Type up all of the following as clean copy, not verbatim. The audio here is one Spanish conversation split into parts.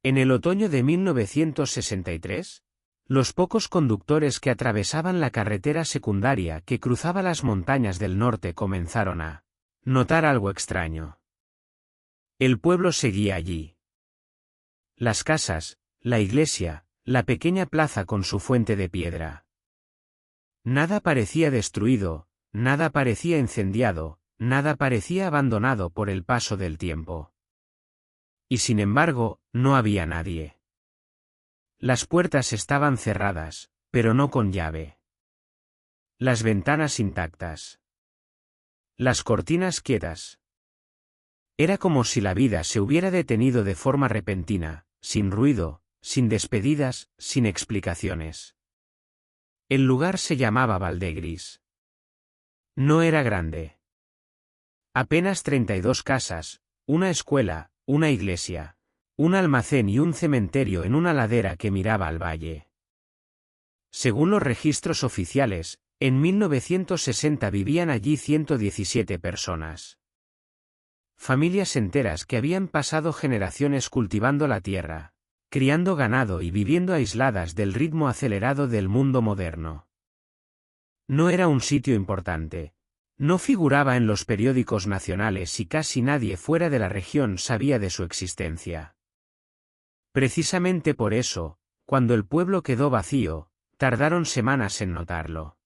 En el otoño de 1963, los pocos conductores que atravesaban la carretera secundaria que cruzaba las montañas del norte comenzaron a notar algo extraño. El pueblo seguía allí. Las casas, la iglesia, la pequeña plaza con su fuente de piedra. Nada parecía destruido, nada parecía incendiado, nada parecía abandonado por el paso del tiempo. Y sin embargo, no había nadie. Las puertas estaban cerradas, pero no con llave. Las ventanas intactas. Las cortinas quietas. Era como si la vida se hubiera detenido de forma repentina, sin ruido, sin despedidas, sin explicaciones. El lugar se llamaba Valdegris. No era grande. Apenas 32 casas, una escuela, una iglesia, un almacén y un cementerio en una ladera que miraba al valle. Según los registros oficiales, en 1960 vivían allí 117 personas. Familias enteras que habían pasado generaciones cultivando la tierra, criando ganado y viviendo aisladas del ritmo acelerado del mundo moderno. No era un sitio importante. No figuraba en los periódicos nacionales y casi nadie fuera de la región sabía de su existencia. Precisamente por eso, cuando el pueblo quedó vacío, tardaron semanas en notarlo.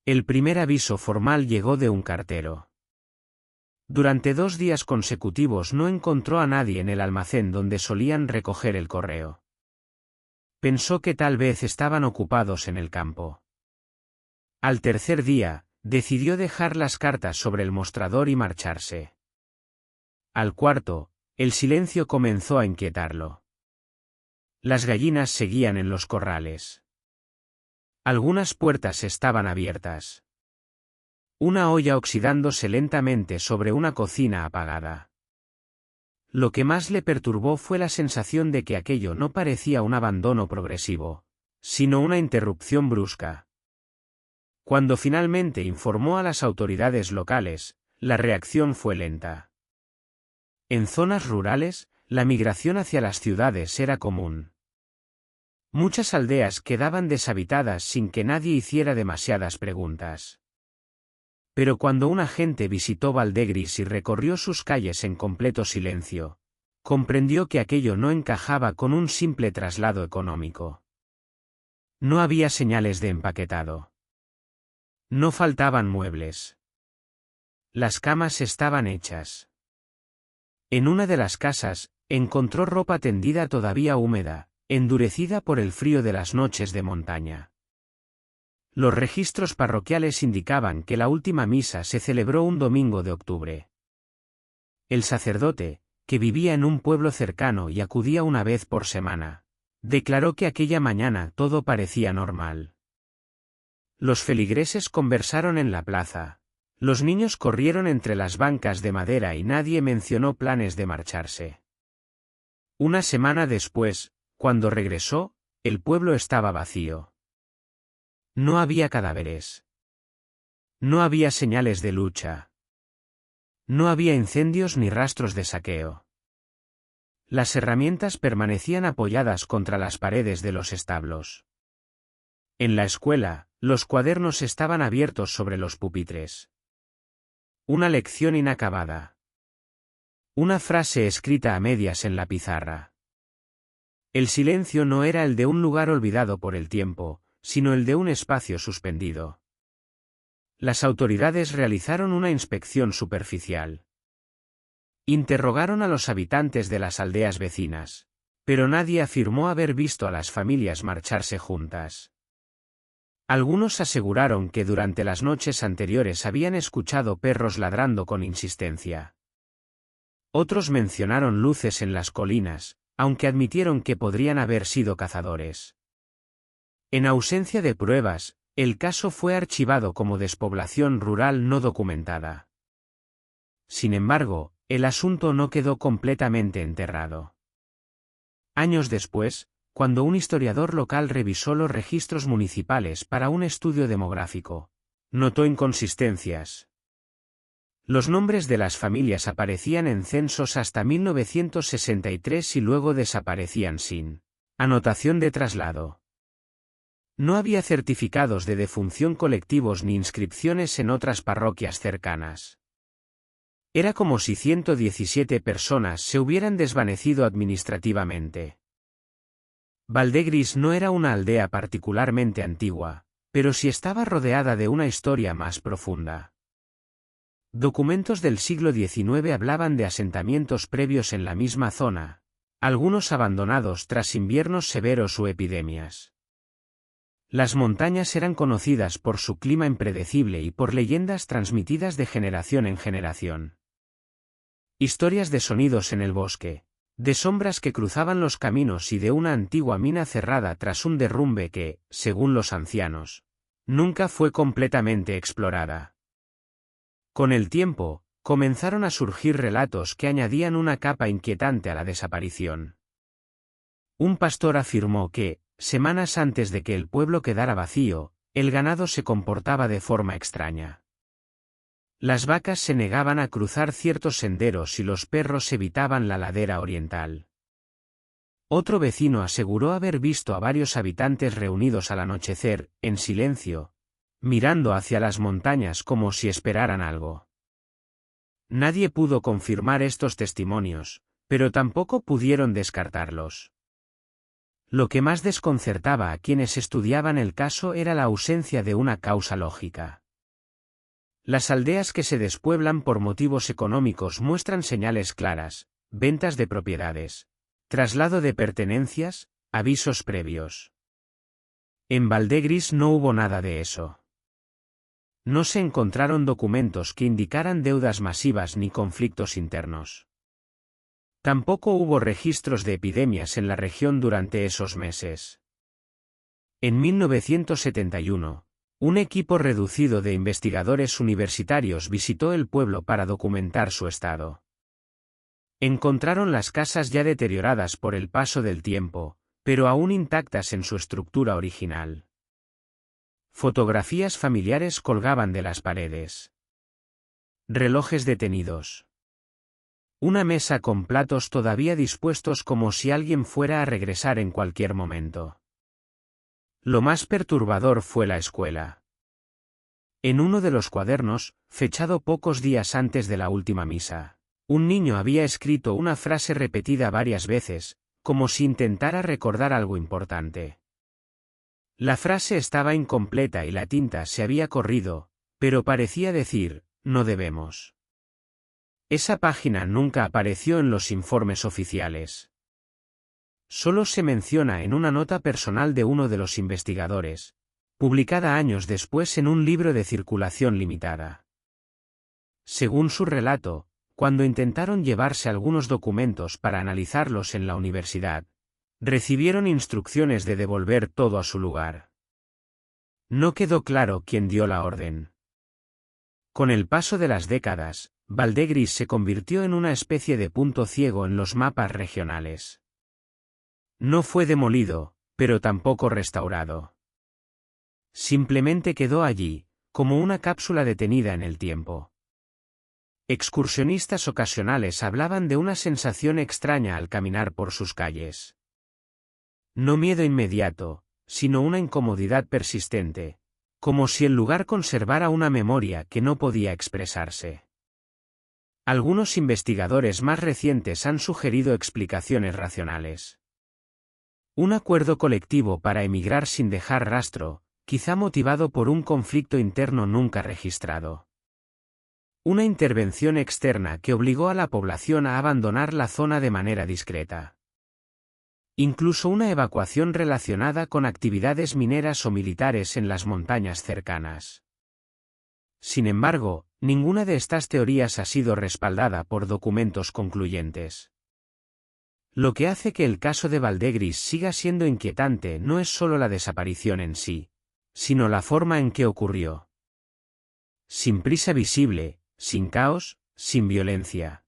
El primer aviso formal llegó de un cartero. Durante 2 días consecutivos no encontró a nadie en el almacén donde solían recoger el correo. Pensó que tal vez estaban ocupados en el campo. Al tercer día, decidió dejar las cartas sobre el mostrador y marcharse. Al cuarto, el silencio comenzó a inquietarlo. Las gallinas seguían en los corrales. Algunas puertas estaban abiertas. Una olla oxidándose lentamente sobre una cocina apagada. Lo que más le perturbó fue la sensación de que aquello no parecía un abandono progresivo, sino una interrupción brusca. Cuando finalmente informó a las autoridades locales, la reacción fue lenta. En zonas rurales, la migración hacia las ciudades era común. Muchas aldeas quedaban deshabitadas sin que nadie hiciera demasiadas preguntas. Pero cuando un agente visitó Valdegris y recorrió sus calles en completo silencio, comprendió que aquello no encajaba con un simple traslado económico. No había señales de empaquetado. No faltaban muebles. Las camas estaban hechas. En una de las casas, encontró ropa tendida todavía húmeda, endurecida por el frío de las noches de montaña. Los registros parroquiales indicaban que la última misa se celebró un domingo de octubre. El sacerdote, que vivía en un pueblo cercano y acudía una vez por semana, declaró que aquella mañana todo parecía normal. Los feligreses conversaron en la plaza. Los niños corrieron entre las bancas de madera y nadie mencionó planes de marcharse. Una semana después, cuando regresó, el pueblo estaba vacío. No había cadáveres. No había señales de lucha. No había incendios ni rastros de saqueo. Las herramientas permanecían apoyadas contra las paredes de los establos. En la escuela, los cuadernos estaban abiertos sobre los pupitres. Una lección inacabada. Una frase escrita a medias en la pizarra. El silencio no era el de un lugar olvidado por el tiempo, sino el de un espacio suspendido. Las autoridades realizaron una inspección superficial. Interrogaron a los habitantes de las aldeas vecinas, pero nadie afirmó haber visto a las familias marcharse juntas. Algunos aseguraron que durante las noches anteriores habían escuchado perros ladrando con insistencia. Otros mencionaron luces en las colinas, aunque admitieron que podrían haber sido cazadores. En ausencia de pruebas, el caso fue archivado como despoblación rural no documentada. Sin embargo, el asunto no quedó completamente enterrado. Años después, cuando un historiador local revisó los registros municipales para un estudio demográfico, notó inconsistencias. Los nombres de las familias aparecían en censos hasta 1963 y luego desaparecían sin anotación de traslado. No había certificados de defunción colectivos ni inscripciones en otras parroquias cercanas. Era como si 117 personas se hubieran desvanecido administrativamente. Valdegris no era una aldea particularmente antigua, pero sí estaba rodeada de una historia más profunda. Documentos del siglo XIX hablaban de asentamientos previos en la misma zona, algunos abandonados tras inviernos severos o epidemias. Las montañas eran conocidas por su clima impredecible y por leyendas transmitidas de generación en generación. Historias de sonidos en el bosque, de sombras que cruzaban los caminos y de una antigua mina cerrada tras un derrumbe que, según los ancianos, nunca fue completamente explorada. Con el tiempo, comenzaron a surgir relatos que añadían una capa inquietante a la desaparición. Un pastor afirmó que, semanas antes de que el pueblo quedara vacío, el ganado se comportaba de forma extraña. Las vacas se negaban a cruzar ciertos senderos y los perros evitaban la ladera oriental. Otro vecino aseguró haber visto a varios habitantes reunidos al anochecer, en silencio, mirando hacia las montañas como si esperaran algo. Nadie pudo confirmar estos testimonios, pero tampoco pudieron descartarlos. Lo que más desconcertaba a quienes estudiaban el caso era la ausencia de una causa lógica. Las aldeas que se despueblan por motivos económicos muestran señales claras: ventas de propiedades, traslado de pertenencias, avisos previos. En Valdegris no hubo nada de eso. No se encontraron documentos que indicaran deudas masivas ni conflictos internos. Tampoco hubo registros de epidemias en la región durante esos meses. En 1971, un equipo reducido de investigadores universitarios visitó el pueblo para documentar su estado. Encontraron las casas ya deterioradas por el paso del tiempo, pero aún intactas en su estructura original. Fotografías familiares colgaban de las paredes. Relojes detenidos. Una mesa con platos todavía dispuestos como si alguien fuera a regresar en cualquier momento. Lo más perturbador fue la escuela. En uno de los cuadernos, fechado pocos días antes de la última misa, un niño había escrito una frase repetida varias veces, como si intentara recordar algo importante. La frase estaba incompleta y la tinta se había corrido, pero parecía decir: no debemos. Esa página nunca apareció en los informes oficiales. Solo se menciona en una nota personal de uno de los investigadores, publicada años después en un libro de circulación limitada. Según su relato, cuando intentaron llevarse algunos documentos para analizarlos en la universidad, recibieron instrucciones de devolver todo a su lugar. No quedó claro quién dio la orden. Con el paso de las décadas, Valdegris se convirtió en una especie de punto ciego en los mapas regionales. No fue demolido, pero tampoco restaurado. Simplemente quedó allí, como una cápsula detenida en el tiempo. Excursionistas ocasionales hablaban de una sensación extraña al caminar por sus calles. No miedo inmediato, sino una incomodidad persistente, como si el lugar conservara una memoria que no podía expresarse. Algunos investigadores más recientes han sugerido explicaciones racionales. Un acuerdo colectivo para emigrar sin dejar rastro, quizá motivado por un conflicto interno nunca registrado. Una intervención externa que obligó a la población a abandonar la zona de manera discreta. Incluso una evacuación relacionada con actividades mineras o militares en las montañas cercanas. Sin embargo, ninguna de estas teorías ha sido respaldada por documentos concluyentes. Lo que hace que el caso de Valdegris siga siendo inquietante no es solo la desaparición en sí, sino la forma en que ocurrió. Sin prisa visible, sin caos, sin violencia.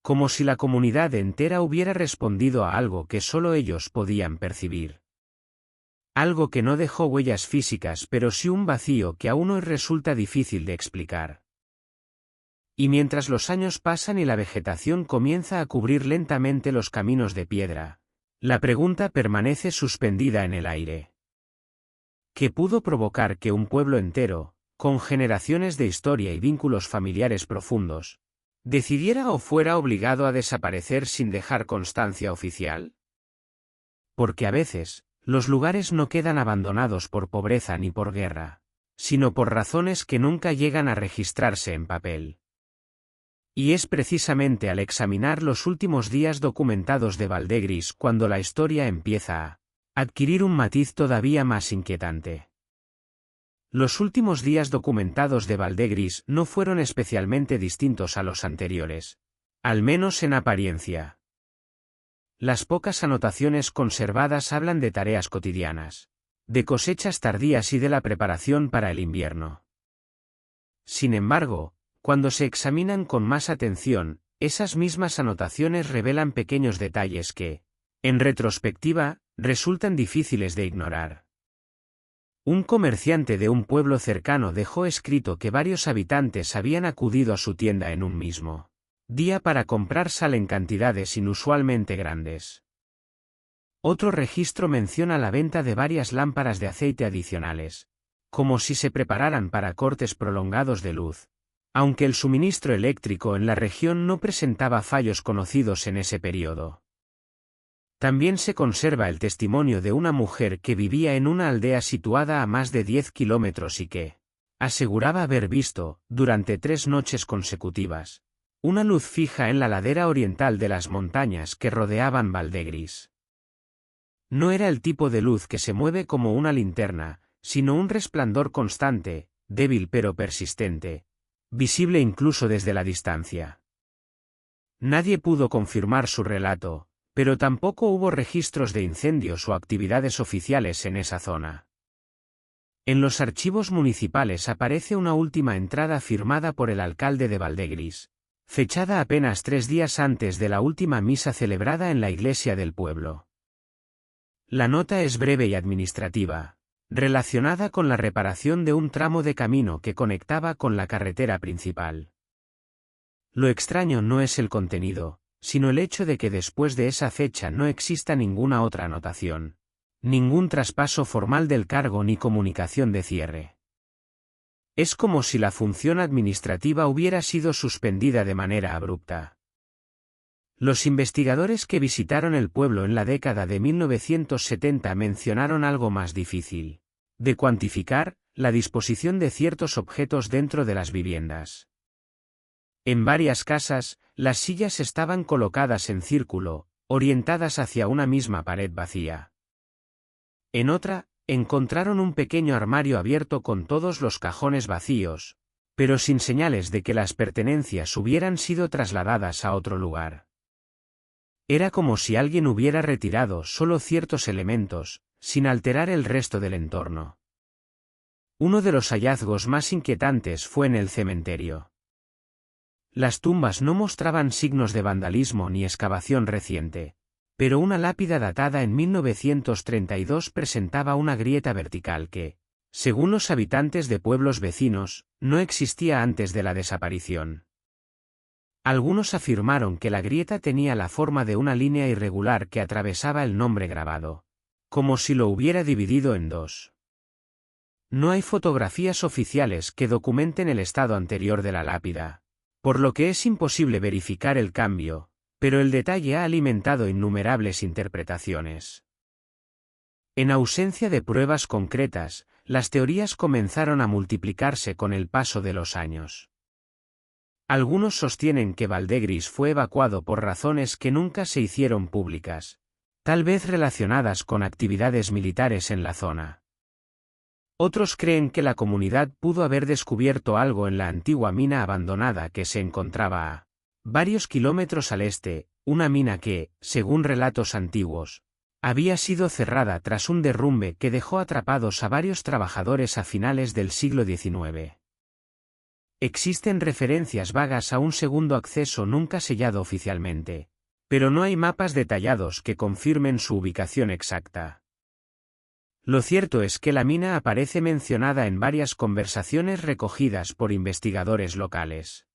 Como si la comunidad entera hubiera respondido a algo que solo ellos podían percibir. Algo que no dejó huellas físicas, pero sí un vacío que aún hoy resulta difícil de explicar. Y mientras los años pasan y la vegetación comienza a cubrir lentamente los caminos de piedra, la pregunta permanece suspendida en el aire. ¿Qué pudo provocar que un pueblo entero, con generaciones de historia y vínculos familiares profundos, decidiera o fuera obligado a desaparecer sin dejar constancia oficial? Porque a veces, los lugares no quedan abandonados por pobreza ni por guerra, sino por razones que nunca llegan a registrarse en papel. Y es precisamente al examinar los últimos días documentados de Valdegris cuando la historia empieza a adquirir un matiz todavía más inquietante. Los últimos días documentados de Valdegris no fueron especialmente distintos a los anteriores, al menos en apariencia. Las pocas anotaciones conservadas hablan de tareas cotidianas, de cosechas tardías y de la preparación para el invierno. Sin embargo, cuando se examinan con más atención, esas mismas anotaciones revelan pequeños detalles que, en retrospectiva, resultan difíciles de ignorar. Un comerciante de un pueblo cercano dejó escrito que varios habitantes habían acudido a su tienda en un mismo día para comprar sal en cantidades inusualmente grandes. Otro registro menciona la venta de varias lámparas de aceite adicionales, como si se prepararan para cortes prolongados de luz, aunque el suministro eléctrico en la región no presentaba fallos conocidos en ese periodo. También se conserva el testimonio de una mujer que vivía en una aldea situada a más de 10 kilómetros y que aseguraba haber visto, durante 3 noches consecutivas, una luz fija en la ladera oriental de las montañas que rodeaban Valdegris. No era el tipo de luz que se mueve como una linterna, sino un resplandor constante, débil pero persistente, visible incluso desde la distancia. Nadie pudo confirmar su relato, pero tampoco hubo registros de incendios o actividades oficiales en esa zona. En los archivos municipales aparece una última entrada firmada por el alcalde de Valdegris, fechada apenas 3 días antes de la última misa celebrada en la iglesia del pueblo. La nota es breve y administrativa, relacionada con la reparación de un tramo de camino que conectaba con la carretera principal. Lo extraño no es el contenido, sino el hecho de que después de esa fecha no exista ninguna otra anotación, ningún traspaso formal del cargo ni comunicación de cierre. Es como si la función administrativa hubiera sido suspendida de manera abrupta. Los investigadores que visitaron el pueblo en la década de 1970 mencionaron algo más difícil de cuantificar: la disposición de ciertos objetos dentro de las viviendas. En varias casas, las sillas estaban colocadas en círculo, orientadas hacia una misma pared vacía. En otra, encontraron un pequeño armario abierto con todos los cajones vacíos, pero sin señales de que las pertenencias hubieran sido trasladadas a otro lugar. Era como si alguien hubiera retirado solo ciertos elementos, sin alterar el resto del entorno. Uno de los hallazgos más inquietantes fue en el cementerio. Las tumbas no mostraban signos de vandalismo ni excavación reciente, pero una lápida datada en 1932 presentaba una grieta vertical que, según los habitantes de pueblos vecinos, no existía antes de la desaparición. Algunos afirmaron que la grieta tenía la forma de una línea irregular que atravesaba el nombre grabado, como si lo hubiera dividido en dos. No hay fotografías oficiales que documenten el estado anterior de la lápida, por lo que es imposible verificar el cambio, pero el detalle ha alimentado innumerables interpretaciones. En ausencia de pruebas concretas, las teorías comenzaron a multiplicarse con el paso de los años. Algunos sostienen que Valdegris fue evacuado por razones que nunca se hicieron públicas, tal vez relacionadas con actividades militares en la zona. Otros creen que la comunidad pudo haber descubierto algo en la antigua mina abandonada que se encontraba a varios kilómetros al este, una mina que, según relatos antiguos, había sido cerrada tras un derrumbe que dejó atrapados a varios trabajadores a finales del siglo XIX. Existen referencias vagas a un segundo acceso nunca sellado oficialmente, pero no hay mapas detallados que confirmen su ubicación exacta. Lo cierto es que la mina aparece mencionada en varias conversaciones recogidas por investigadores locales.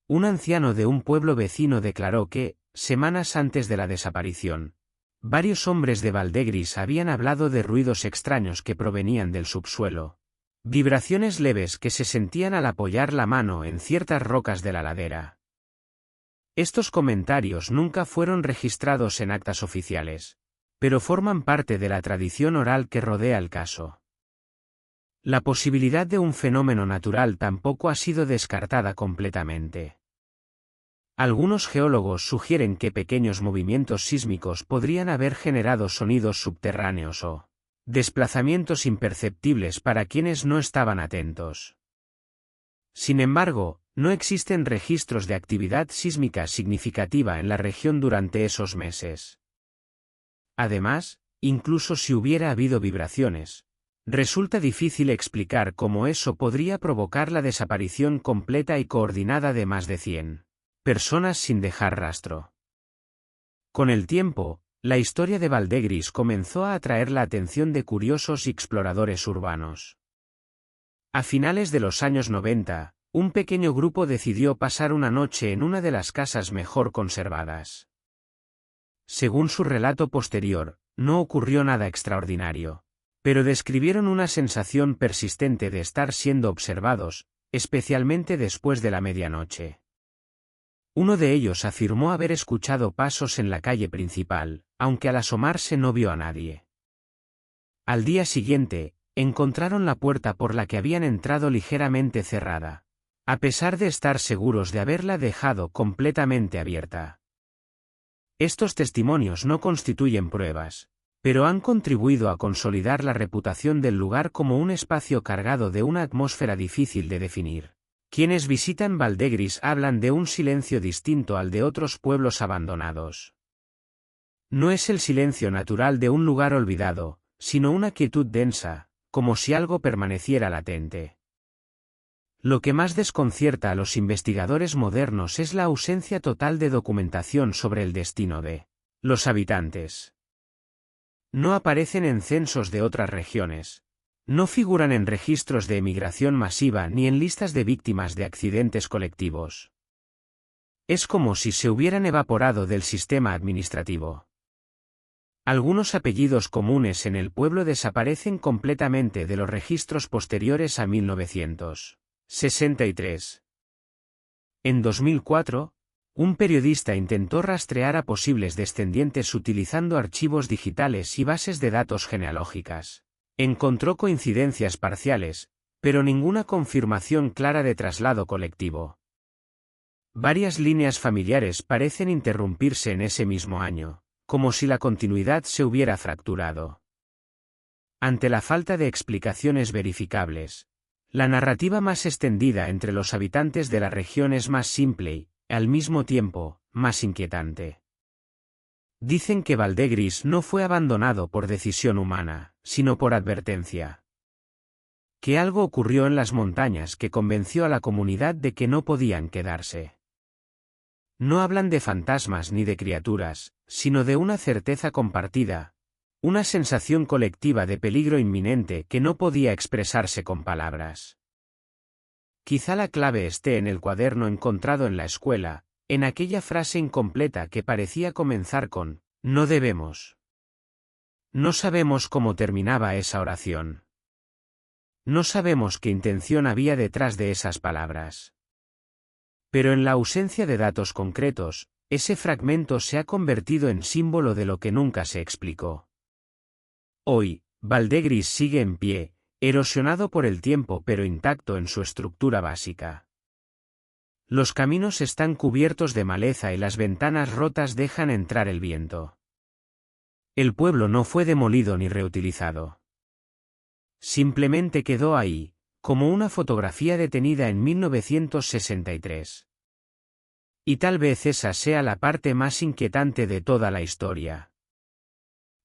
Un anciano de un pueblo vecino declaró que, semanas antes de la desaparición, varios hombres de Valdegris habían hablado de ruidos extraños que provenían del subsuelo. Vibraciones leves que se sentían al apoyar la mano en ciertas rocas de la ladera. Estos comentarios nunca fueron registrados en actas oficiales, pero forman parte de la tradición oral que rodea el caso. La posibilidad de un fenómeno natural tampoco ha sido descartada completamente. Algunos geólogos sugieren que pequeños movimientos sísmicos podrían haber generado sonidos subterráneos o desplazamientos imperceptibles para quienes no estaban atentos. Sin embargo, no existen registros de actividad sísmica significativa en la región durante esos meses. Además, incluso si hubiera habido vibraciones, resulta difícil explicar cómo eso podría provocar la desaparición completa y coordinada de más de 100 personas sin dejar rastro. Con el tiempo, la historia de Valdegris comenzó a atraer la atención de curiosos y exploradores urbanos. A finales de los años 90, un pequeño grupo decidió pasar una noche en una de las casas mejor conservadas. Según su relato posterior, no ocurrió nada extraordinario, pero describieron una sensación persistente de estar siendo observados, especialmente después de la medianoche. Uno de ellos afirmó haber escuchado pasos en la calle principal, aunque al asomarse no vio a nadie. Al día siguiente, encontraron la puerta por la que habían entrado ligeramente cerrada, a pesar de estar seguros de haberla dejado completamente abierta. Estos testimonios no constituyen pruebas, pero han contribuido a consolidar la reputación del lugar como un espacio cargado de una atmósfera difícil de definir. Quienes visitan Valdegris hablan de un silencio distinto al de otros pueblos abandonados. No es el silencio natural de un lugar olvidado, sino una quietud densa, como si algo permaneciera latente. Lo que más desconcierta a los investigadores modernos es la ausencia total de documentación sobre el destino de los habitantes. No aparecen en censos de otras regiones. No figuran en registros de emigración masiva ni en listas de víctimas de accidentes colectivos. Es como si se hubieran evaporado del sistema administrativo. Algunos apellidos comunes en el pueblo desaparecen completamente de los registros posteriores a 1963. En 2004, un periodista intentó rastrear a posibles descendientes utilizando archivos digitales y bases de datos genealógicas. Encontró coincidencias parciales, pero ninguna confirmación clara de traslado colectivo. Varias líneas familiares parecen interrumpirse en ese mismo año, como si la continuidad se hubiera fracturado. Ante la falta de explicaciones verificables, la narrativa más extendida entre los habitantes de la región es más simple y, al mismo tiempo, más inquietante. Dicen que Valdegris no fue abandonado por decisión humana, sino por advertencia. Que algo ocurrió en las montañas que convenció a la comunidad de que no podían quedarse. No hablan de fantasmas ni de criaturas, sino de una certeza compartida, una sensación colectiva de peligro inminente que no podía expresarse con palabras. Quizá la clave esté en el cuaderno encontrado en la escuela, en aquella frase incompleta que parecía comenzar con «no debemos». No sabemos cómo terminaba esa oración. No sabemos qué intención había detrás de esas palabras. Pero en la ausencia de datos concretos, ese fragmento se ha convertido en símbolo de lo que nunca se explicó. Hoy, Valdegris sigue en pie, erosionado por el tiempo pero intacto en su estructura básica. Los caminos están cubiertos de maleza y las ventanas rotas dejan entrar el viento. El pueblo no fue demolido ni reutilizado. Simplemente quedó ahí, como una fotografía detenida en 1963. Y tal vez esa sea la parte más inquietante de toda la historia.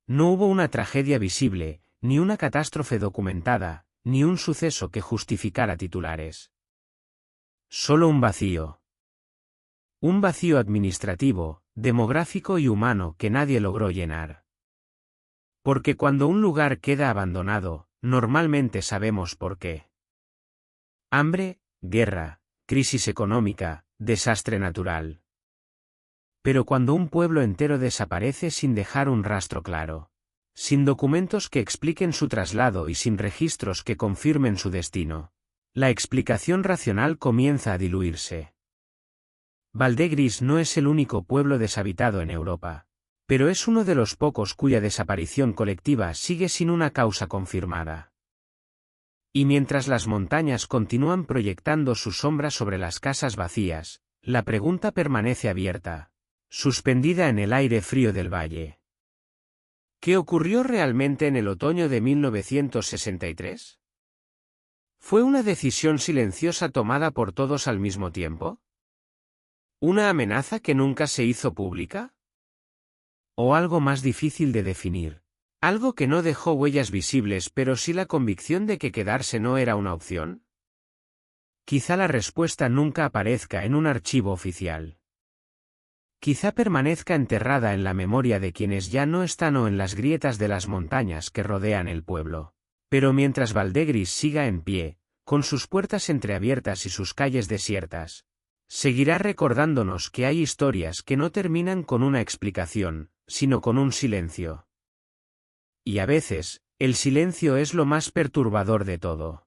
No hubo una tragedia visible, ni una catástrofe documentada, ni un suceso que justificara titulares. Solo un vacío. Un vacío administrativo, demográfico y humano que nadie logró llenar. Porque cuando un lugar queda abandonado, normalmente sabemos por qué. Hambre, guerra, crisis económica, Desastre natural. Pero cuando un pueblo entero desaparece sin dejar un rastro claro, sin documentos que expliquen su traslado y sin registros que confirmen su destino, la explicación racional comienza a diluirse. Valdegris no es el único pueblo deshabitado en Europa, pero es uno de los pocos cuya desaparición colectiva sigue sin una causa confirmada. Y mientras las montañas continúan proyectando su sombra sobre las casas vacías, la pregunta permanece abierta, suspendida en el aire frío del valle. ¿Qué ocurrió realmente en el otoño de 1963? ¿Fue una decisión silenciosa tomada por todos al mismo tiempo? ¿Una amenaza que nunca se hizo pública? ¿O algo más difícil de definir? ¿Algo que no dejó huellas visibles pero sí la convicción de que quedarse no era una opción? Quizá la respuesta nunca aparezca en un archivo oficial. Quizá permanezca enterrada en la memoria de quienes ya no están o en las grietas de las montañas que rodean el pueblo. Pero mientras Valdegris siga en pie, con sus puertas entreabiertas y sus calles desiertas, seguirá recordándonos que hay historias que no terminan con una explicación, sino con un silencio. Y a veces, el silencio es lo más perturbador de todo.